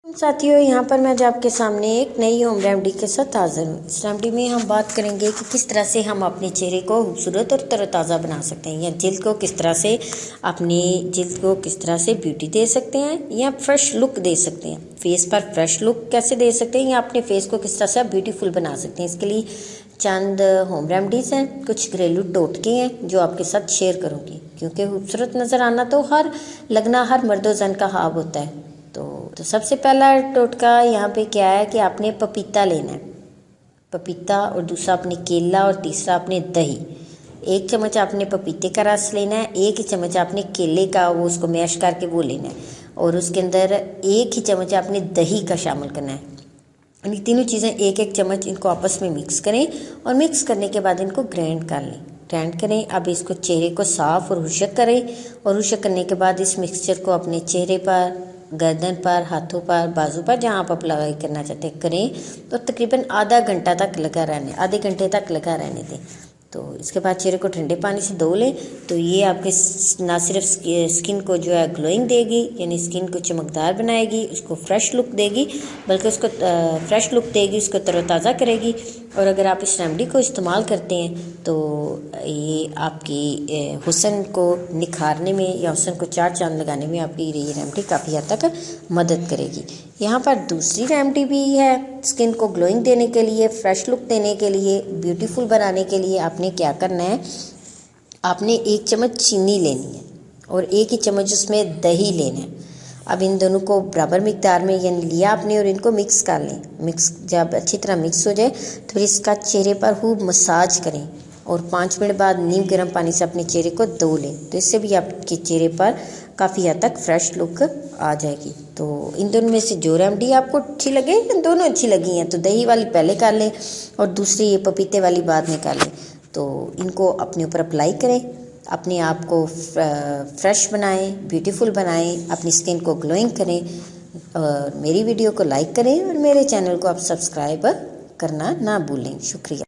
साथियों, यहाँ पर मैं आज आपके सामने एक नई होम रेमेडी के साथ हाजिर हूँ। इस रेमेडी में हम बात करेंगे कि किस तरह से हम अपने चेहरे को खूबसूरत और तरोताज़ा बना सकते हैं, या जिल्द को किस तरह से ब्यूटी दे सकते हैं या फ्रेश लुक दे सकते हैं। फेस पर फ्रेश लुक कैसे दे सकते हैं या अपने फेस को किस तरह से आप ब्यूटीफुल बना सकते हैं। इसके लिए चंद होम रेमेडीज़ हैं, कुछ घरेलू टोटके हैं जो आपके साथ शेयर करूँगी, क्योंकि खूबसूरत नज़र आना तो हर मर्दो ज़न का ख्वाब होता है। तो सबसे पहला टोटका यहाँ पे क्या है कि आपने पपीता लेना है, पपीता, और दूसरा आपने केला, और तीसरा आपने दही। 1 चम्मच आपने पपीते का रस लेना है, 1 ही चम्मच आपने केले का वो उसको मैश करके वो लेना है, और उसके अंदर 1 ही चम्मच आपने दही का शामिल करना है। यानी तीनों चीज़ें 1-1 चम्मच इनको आपस में मिक्स करें, और मिक्स करने के बाद इनको ग्राइंड कर लें। ग्राइंड करें। अब इसको चेहरे को साफ़ और खुशक करें, और खुशक करने के बाद इस मिक्सचर को अपने चेहरे पर, गर्दन पर, हाथों पर, बाजू पर, जहाँ आप अप्लाई करना चाहते हैं करें। तो तकरीबन आधे घंटे तक लगा रहने दें। तो इसके बाद चेहरे को ठंडे पानी से धो लें। तो ये आपके ना सिर्फ स्किन को जो है ग्लोइंग देगी, यानी स्किन को चमकदार बनाएगी, उसको फ्रेश लुक देगी, बल्कि उसको फ्रेश लुक देगी, उसको तरोताज़ा करेगी। और अगर आप इस रेमेडी को इस्तेमाल करते हैं तो ये आपकी हुस्न को निखारने में या हुस्न को 4 चांद लगाने में आपकी ये रेमेडी काफ़ी हद तक मदद करेगी। यहाँ पर दूसरी रेमेडी भी है, स्किन को ग्लोइंग देने के लिए, फ्रेश लुक देने के लिए, ब्यूटीफुल बनाने के लिए आपने क्या करना है, आपने 1 चम्मच चीनी लेनी है और 1 ही चम्मच उसमें दही लेना है। अब इन दोनों को बराबर मिकदार में यानी लिया आपने, और इनको मिक्स कर लें। मिक्स जब अच्छी तरह मिक्स हो जाए तो फिर इसका चेहरे पर खूब मसाज करें, और 5 मिनट बाद नीम गर्म पानी से अपने चेहरे को धो लें। तो इससे भी आपके चेहरे पर काफ़ी हद तक फ्रेश लुक आ जाएगी। तो इन दोनों में से जो रेमेडी आपको अच्छी लगे, इन दोनों अच्छी लगी हैं तो दही वाली पहले कर लें और दूसरी ये पपीते वाली बाद में कर लें। तो इनको अपने ऊपर अप्लाई करें, अपने आप को फ्रेश बनाएं, ब्यूटीफुल बनाएं, अपनी स्किन को ग्लोइंग करें। और मेरी वीडियो को लाइक करें और मेरे चैनल को आप सब्सक्राइब करना ना भूलें। शुक्रिया।